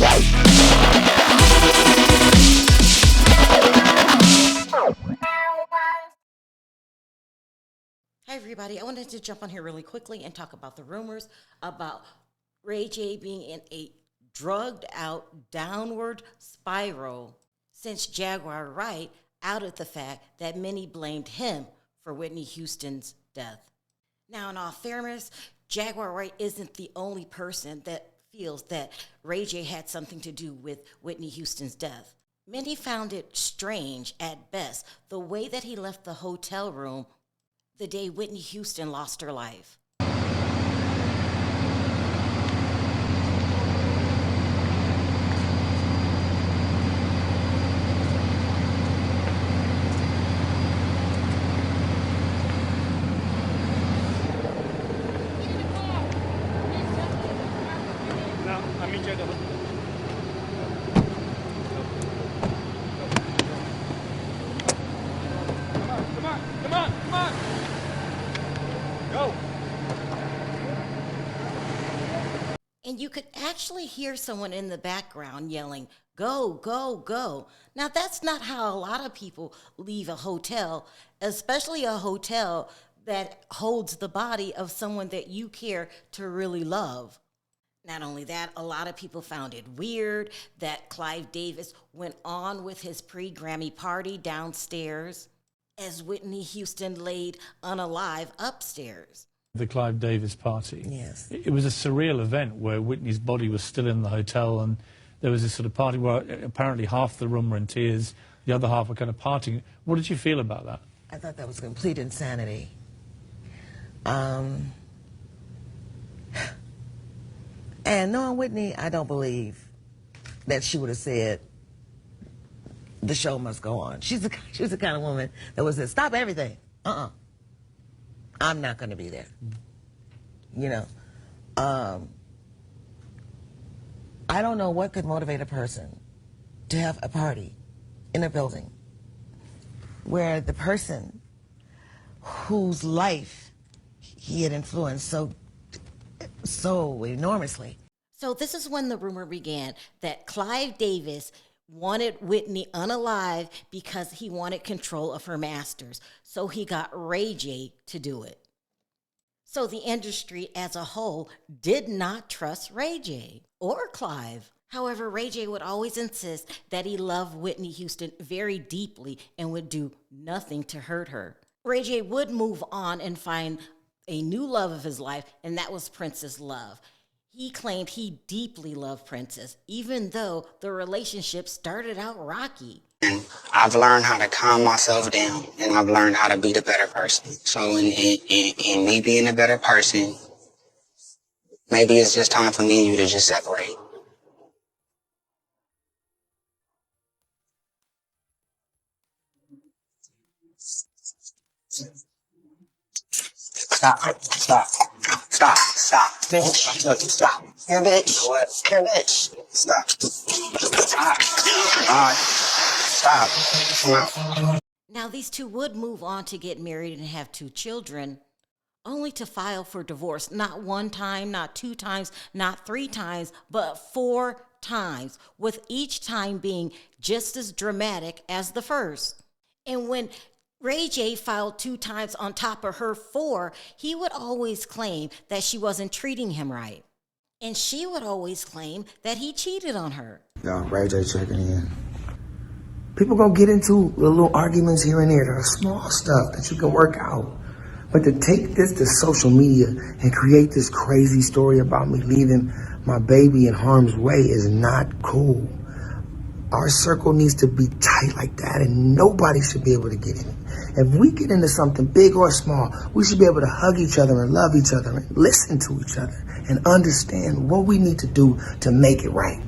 Hi, everybody. I wanted to jump on here really quickly and talk about the rumors about Ray J being in a drugged out downward spiral since Jaguar Wright outed the fact that many blamed him for Whitney Houston's death. Now, in all fairness, Jaguar Wright isn't the only person that feels that Ray J had something to do with Whitney Houston's death. Many found it strange at best the way that he left the hotel room the day Whitney Houston lost her life. And you could actually hear someone in the background yelling, "Go, go, go." Now, that's not how a lot of people leave a hotel, especially a hotel that holds the body of someone that you care to really love. Not only that, a lot of people found it weird that Clive Davis went on with his pre-Grammy party downstairs as Whitney Houston laid unalive upstairs. The Clive Davis party. Yes. It was a surreal event where Whitney's body was still in the hotel, and there was this sort of party where apparently half the room were in tears, the other half were kind of partying. What did you feel about that? I thought that was complete insanity. And knowing Whitney, I don't believe that she would have said, the show must go on. She was the kind of woman that would say, stop everything. I'm not going to be there. You know, I don't know what could motivate a person to have a party in a building where the person whose life he had influenced so enormously. So this is when the rumor began that Clive Davis wanted Whitney unalive because he wanted control of her masters. So he got Ray J to do it. So the industry as a whole did not trust Ray J or Clive. However, Ray J would always insist that he loved Whitney Houston very deeply and would do nothing to hurt her. Ray J would move on and find a new love of his life, and that was Princess Love. He claimed he deeply loved Princess, even though the relationship started out rocky. And I've learned how to calm myself down, and I've learned how to be the better person. So in me being a better person, maybe it's just time for me and you to just separate. Stop. Bitch. Look, stop. You're a bitch. What? You're a bitch. Stop. Alright. Stop. Come out. Now, these two would move on to get married and have 2 children, only to file for divorce not 1 time, not 2 times, not 3 times, but 4 times, with each time being just as dramatic as the first. And when Ray J filed 2 times on top of her 4, he would always claim that she wasn't treating him right. And she would always claim that he cheated on her. Yo, Ray J checking in. People gonna get into little arguments here and there that are small stuff that you can work out. But to take this to social media and create this crazy story about me leaving my baby in harm's way is not cool. Our circle needs to be tight like that, and nobody should be able to get in it. If we get into something big or small, we should be able to hug each other and love each other and listen to each other and understand what we need to do to make it right.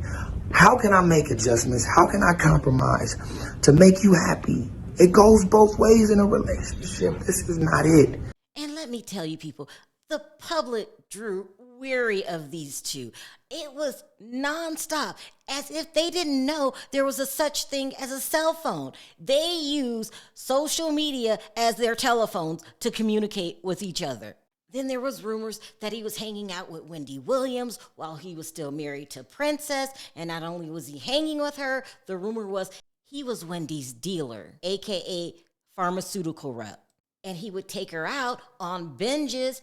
How can I make adjustments? How can I compromise to make you happy? It goes both ways in a relationship. This is not it. And let me tell you, people, the public drew weary of these two. It was nonstop, as if they didn't know there was a such thing as a cell phone. They use social media as their telephones to communicate with each other. Then there was rumors that he was hanging out with Wendy Williams while he was still married to Princess. And not only was he hanging with her, the rumor was he was Wendy's dealer, aka pharmaceutical rep. And he would take her out on binges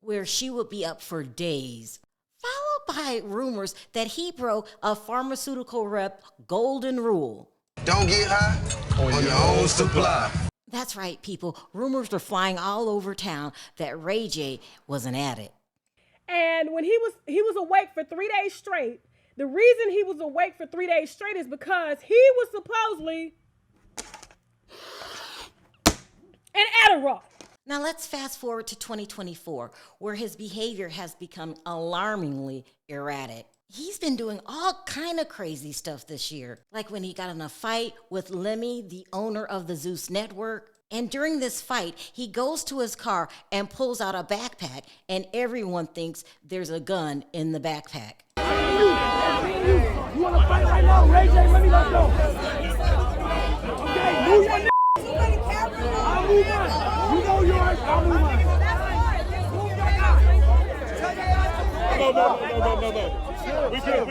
where she would be up for days. Followed by rumors that he broke a pharmaceutical rep golden rule. Don't get high on your own supply. That's right, people. Rumors were flying all over town that Ray J was an addict. And when he was awake for 3 days straight, the reason he was awake for 3 days straight is because he was supposedly an Adderall. Now let's fast forward to 2024, where his behavior has become alarmingly erratic. He's been doing all kind of crazy stuff this year, like when he got in a fight with Lemmy, the owner of the Zeus Network. And during this fight, he goes to his car and pulls out a backpack, and everyone thinks there's a gun in the backpack. You want to fight right now? Ray J, let me go. Okay, move your I'll move on. You know yours, I'll move on. No. We good.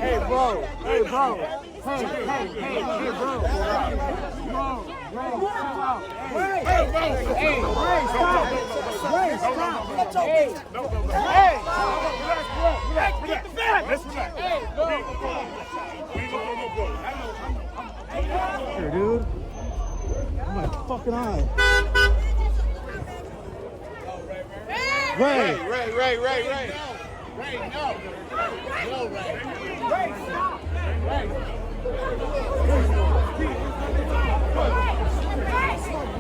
Hey, bro. Hey, bro. Here, dude. Oh my fucking eye. Ray, no. No, Ray. Ray, stop. Ray.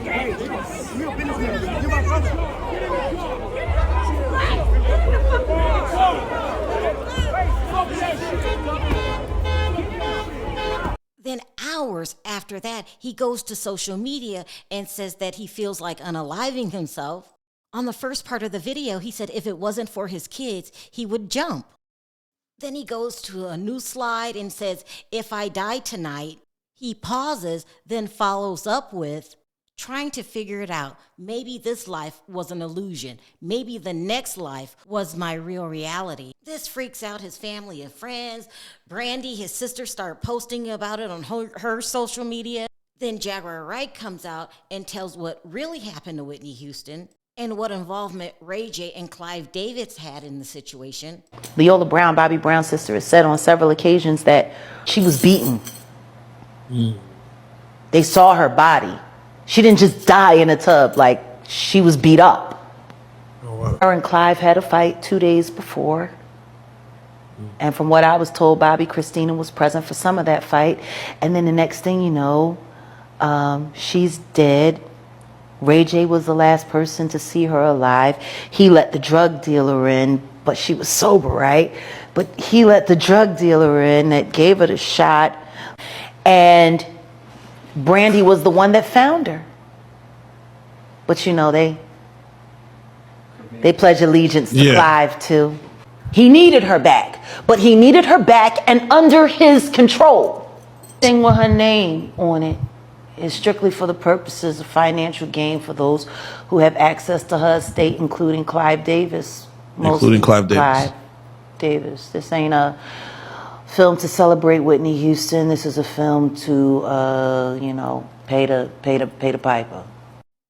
Hey, you're a businessman. You're my brother. Then hours after that, he goes to social media and says that he feels like unaliving himself. On the first part of the video, he said if it wasn't for his kids, he would jump. Then he goes to a new slide and says, if I die tonight, he pauses, then follows up with trying to figure it out. Maybe this life was an illusion. Maybe the next life was my real reality. This freaks out his family and friends. Brandy, his sister, start posting about it on her social media. Then Jaguar Wright comes out and tells what really happened to Whitney Houston and what involvement Ray J and Clive Davis had in the situation. Leola Brown, Bobby Brown's sister, has said on several occasions that she was beaten. They saw her body. She didn't just die in a tub, like she was beat up. Oh, wow. Her and Clive had a fight 2 days before. And from what I was told, Bobby Christina was present for some of that fight. And then the next thing you know, she's dead. Ray J was the last person to see her alive. He let the drug dealer in, but she was sober, right? But he let the drug dealer in that gave her the shot. And Brandy was the one that found her. But you know, they pledge allegiance to Clive too. He needed her back, but he needed her back and under his control. Thing with her name on it is strictly for the purposes of financial gain for those who have access to her estate, including Clive Davis. Including Clive Davis. This ain't a film to celebrate Whitney Houston. This is a film to, pay the piper.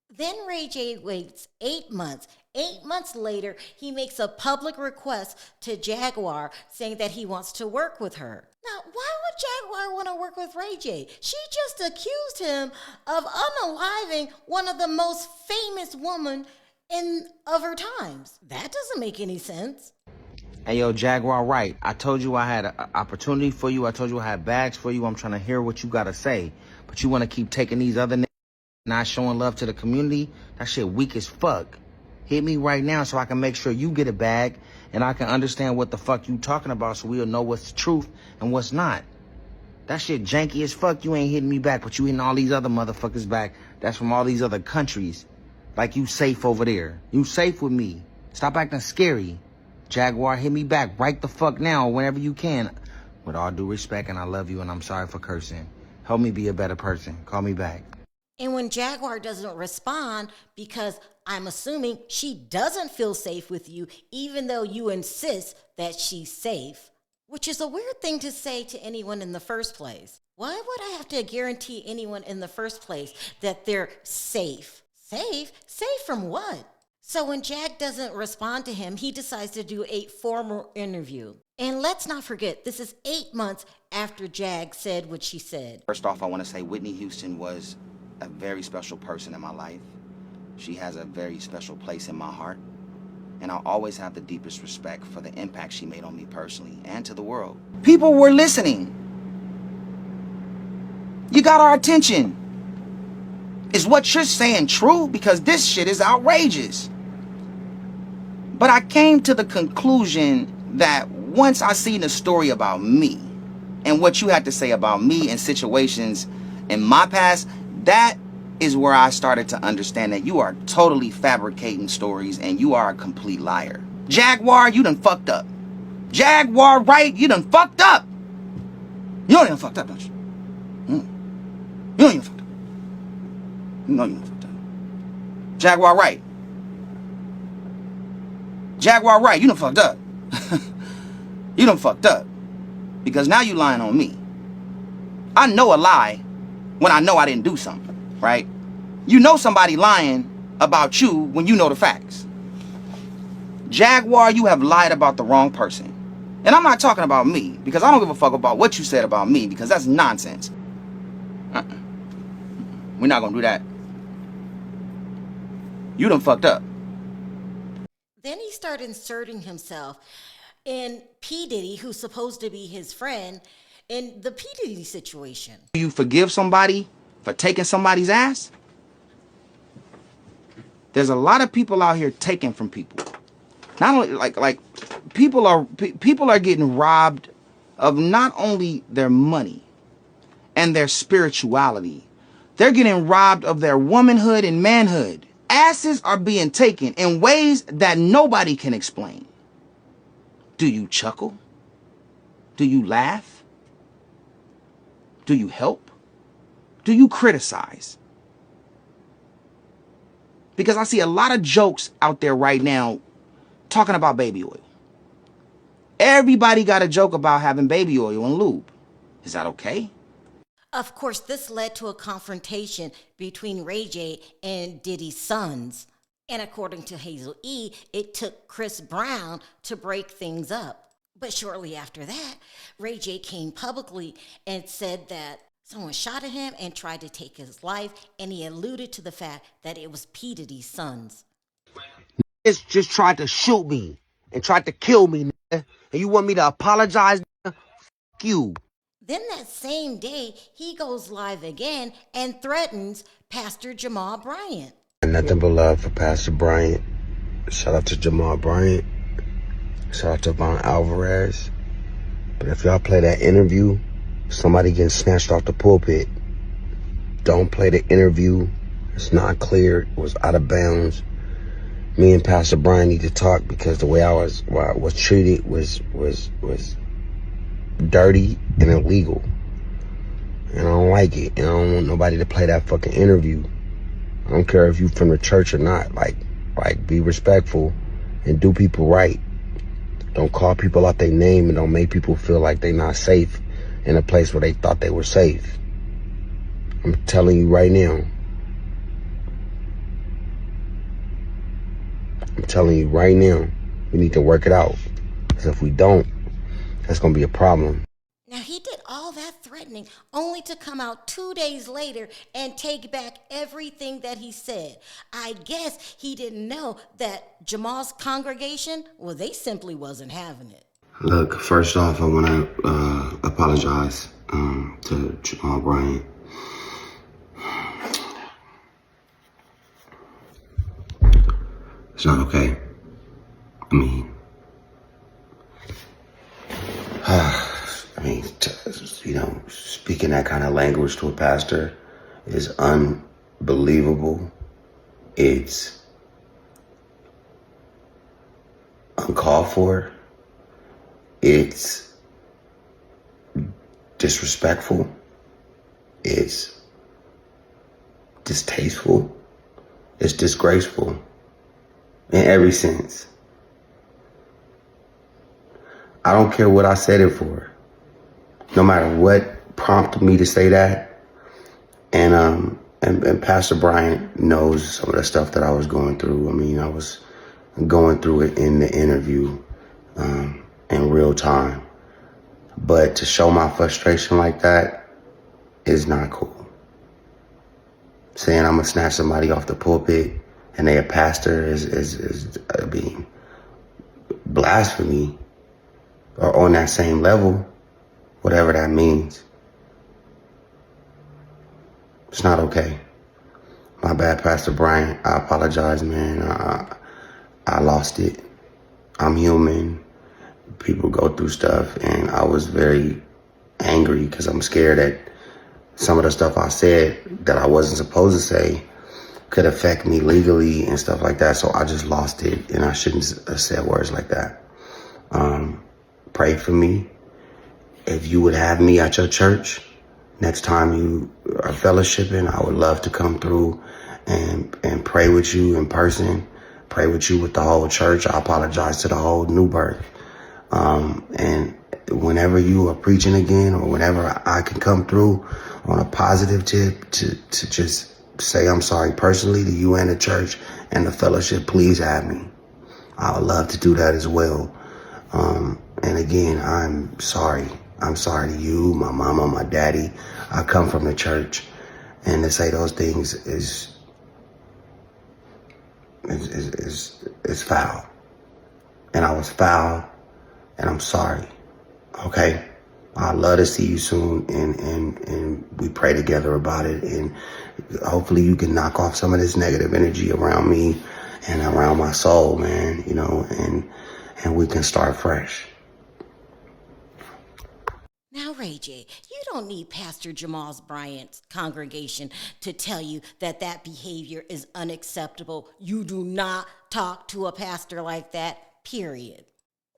Then Ray J waits 8 months. 8 months later, he makes a public request to Jaguar saying that he wants to work with her. Now, why would Jaguar want to work with Ray J? She just accused him of unaliving one of the most famous women of her times. That doesn't make any sense. Hey, yo, Jaguar Wright, I told you I had an opportunity for you. I told you I had bags for you. I'm trying to hear what you got to say. But you want to keep taking these other niggas, not showing love to the community? That shit weak as fuck. Hit me right now so I can make sure you get a bag and I can understand what the fuck you talking about so we'll know what's the truth and what's not. That shit janky as fuck. You ain't hitting me back, but you hitting all these other motherfuckers back. That's from all these other countries. Like you safe over there. You safe with me. Stop acting scary. Jaguar, hit me back right the fuck now whenever you can. With all due respect, and I love you, and I'm sorry for cursing. Help me be a better person. Call me back. And when Jaguar doesn't respond because I'm assuming she doesn't feel safe with you, even though you insist that she's safe, which is a weird thing to say to anyone in the first place. Why would I have to guarantee anyone in the first place that they're safe? Safe? Safe from what? So when Jag doesn't respond to him, he decides to do a formal interview. And let's not forget, this is 8 months after Jag said what she said. First off, I want to say Whitney Houston was a very special person in my life. She has a very special place in my heart. And I'll always have the deepest respect for the impact she made on me personally and to the world. People were listening. You got our attention. Is what you're saying true? Because this shit is outrageous. But I came to the conclusion that once I seen the story about me and what you had to say about me and situations in my past, that is where I started to understand that you are totally fabricating stories and you are a complete liar. Jaguar, you done fucked up. Jaguar Wright, you done fucked up. You don't even fucked up, don't you? You don't even fucked up. No, you done fucked up. Jaguar Wright. Jaguar Wright, you done fucked up. You done fucked up. Because now you lying on me. I know a lie when I know I didn't do something, right? You know somebody lying about you when you know the facts. Jaguar, you have lied about the wrong person. And I'm not talking about me, because I don't give a fuck about what you said about me, because that's nonsense. We're not gonna do that. You done fucked up. Then he started inserting himself in P. Diddy, who's supposed to be his friend, in the P. Diddy situation. Do you forgive somebody for taking somebody's ass? There's a lot of people out here taking from people. Not only like people are getting robbed of not only their money and their spirituality. They're getting robbed of their womanhood and manhood. Asses are being taken in ways that nobody can explain. Do you chuckle? Do you laugh? Do you help? Do you criticize? Because I see a lot of jokes out there right now talking about baby oil. Everybody got a joke about having baby oil and lube. Is that okay? Of course, this led to a confrontation between Ray J and Diddy's sons. And according to Hazel E., it took Chris Brown to break things up. But shortly after that, Ray J came publicly and said that someone shot at him and tried to take his life, and he alluded to the fact that it was P. Diddy's sons. Niggas just tried to shoot me and tried to kill me, nigga. And you want me to apologize, nigga? Fuck you. Then that same day, he goes live again and threatens Pastor Jamal Bryant. Nothing but love for Pastor Bryant. Shout out to Jamal Bryant. Shout out to Von Alvarez. But if y'all play that interview, somebody getting snatched off the pulpit. Don't play the interview. It's not clear. It was out of bounds. Me and Pastor Bryant need to talk because the way I was treated was dirty and illegal. And I don't like it. And I don't want nobody to play that fucking interview. I don't care if you from the church or not. Like be respectful and do people right. Don't call people out their name and don't make people feel like they not safe in a place where they thought they were safe. I'm telling you right now. I'm telling you right now, we need to work it out. Because if we don't, that's going to be a problem. Now, he did all that threatening only to come out 2 days later and take back everything that he said. I guess he didn't know that Jamal's congregation, well, they simply wasn't having it. Look, first off, I want to apologize to Jamal Bryant. It's not okay. I mean, speaking that kind of language to a pastor is unbelievable. It's uncalled for. It's disrespectful. It's distasteful. It's disgraceful in every sense. I don't care what I said it for. No matter what prompted me to say that. And Pastor Bryant knows some of the stuff that I was going through. I mean, I was going through it in the interview in real time. But to show my frustration like that is not cool. Saying I'm gonna snatch somebody off the pulpit and they a pastor is being blasphemy, or on that same level, whatever that means. It's not okay. My bad, Pastor Bryant. I apologize, man. I lost it. I'm human. People go through stuff, and I was very angry because I'm scared that some of the stuff I said that I wasn't supposed to say could affect me legally and stuff like that. So I just lost it, and I shouldn't have said words like that. Pray for me. If you would have me at your church next time you are fellowshipping, I would love to come through and pray with you in person, pray with you with the whole church. I apologize to the whole New Birth. And whenever you are preaching again, or whenever I can come through on a positive tip to just say I'm sorry personally to you and the church and the fellowship, please have me. I would love to do that as well. And again, I'm sorry. I'm sorry to you, my mama, my daddy. I come from the church, and to say those things is foul. And I was foul, and I'm sorry. Okay? I'd love to see you soon, and we pray together about it, and hopefully you can knock off some of this negative energy around me and around my soul, man, you know, and we can start fresh. Now, Ray J, you don't need Pastor Jamal Bryant's congregation to tell you that that behavior is unacceptable. You do not talk to a pastor like that, period.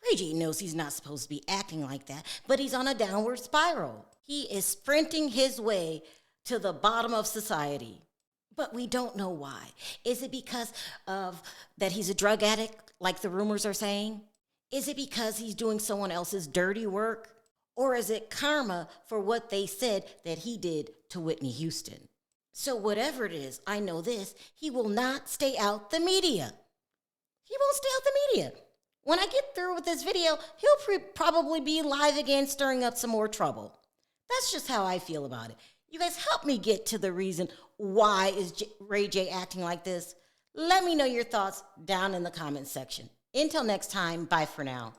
Ray J knows he's not supposed to be acting like that, but he's on a downward spiral. He is sprinting his way to the bottom of society. But we don't know why. Is it because of that he's a drug addict, like the rumors are saying? Is it because he's doing someone else's dirty work? Or is it karma for what they said that he did to Whitney Houston? So whatever it is, I know this, he will not stay out the media. He won't stay out the media. When I get through with this video, he'll probably be live again, stirring up some more trouble. That's just how I feel about it. You guys help me get to the reason why is Ray J acting like this. Let me know your thoughts down in the comments section. Until next time, bye for now.